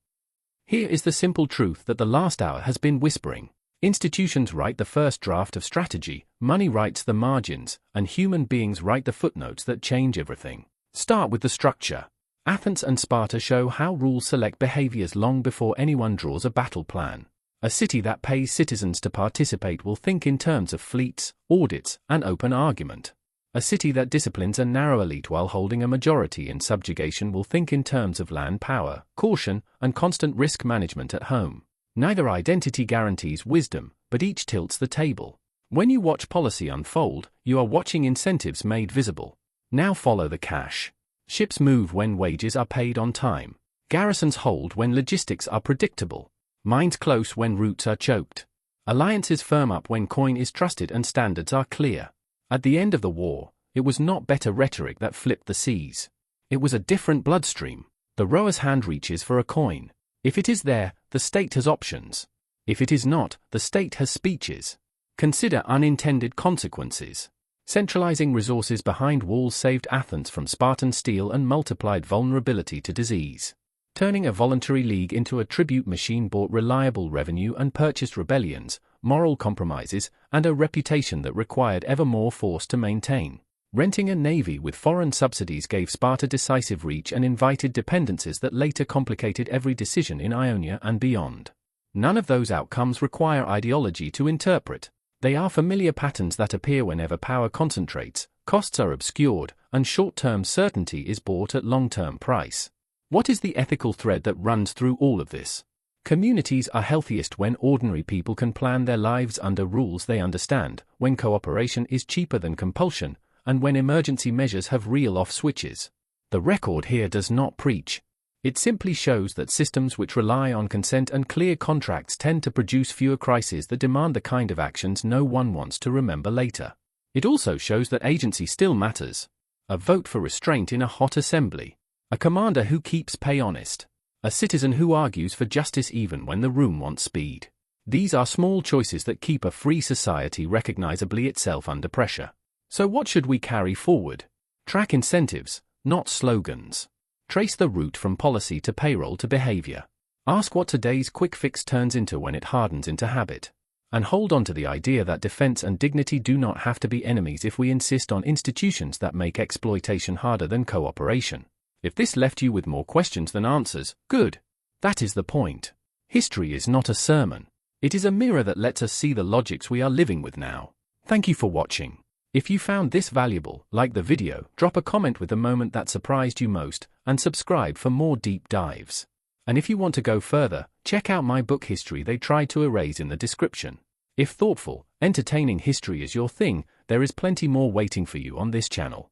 Here is the simple truth that the last hour has been whispering. Institutions write the first draft of strategy, money writes the margins, and human beings write the footnotes that change everything. Start with the structure. Athens and Sparta show how rules select behaviors long before anyone draws a battle plan. A city that pays citizens to participate will think in terms of fleets, audits, and open argument. A city that disciplines a narrow elite while holding a majority in subjugation will think in terms of land power, caution, and constant risk management at home. Neither identity guarantees wisdom, but each tilts the table. When you watch policy unfold, you are watching incentives made visible. Now follow the cash. Ships move when wages are paid on time. Garrisons hold when logistics are predictable. Mines close when routes are choked. Alliances firm up when coin is trusted and standards are clear. At the end of the war, it was not better rhetoric that flipped the seas. It was a different bloodstream. The rower's hand reaches for a coin. If it is there, the state has options. If it is not, the state has speeches. Consider unintended consequences. Centralizing resources behind walls saved Athens from Spartan steel and multiplied vulnerability to disease. Turning a voluntary league into a tribute machine bought reliable revenue and purchased rebellions, moral compromises, and a reputation that required ever more force to maintain. Renting a navy with foreign subsidies gave Sparta decisive reach and invited dependencies that later complicated every decision in Ionia and beyond. None of those outcomes require ideology to interpret. They are familiar patterns that appear whenever power concentrates, costs are obscured, and short-term certainty is bought at long-term price. What is the ethical thread that runs through all of this? Communities are healthiest when ordinary people can plan their lives under rules they understand, when cooperation is cheaper than compulsion, and when emergency measures have real off switches. The record here does not preach. It simply shows that systems which rely on consent and clear contracts tend to produce fewer crises that demand the kind of actions no one wants to remember later. It also shows that agency still matters. A vote for restraint in a hot assembly. A commander who keeps pay honest. A citizen who argues for justice even when the room wants speed. These are small choices that keep a free society recognizably itself under pressure. So what should we carry forward? Track incentives, not slogans. Trace the route from policy to payroll to behavior. Ask what today's quick fix turns into when it hardens into habit. And hold on to the idea that defense and dignity do not have to be enemies if we insist on institutions that make exploitation harder than cooperation. If this left you with more questions than answers, good. That is the point. History is not a sermon. It is a mirror that lets us see the logics we are living with now. Thank you for watching. If you found this valuable, like the video, drop a comment with the moment that surprised you most, and subscribe for more deep dives. And if you want to go further, check out my book History They Tried to Erase in the description. If thoughtful, entertaining history is your thing, there is plenty more waiting for you on this channel.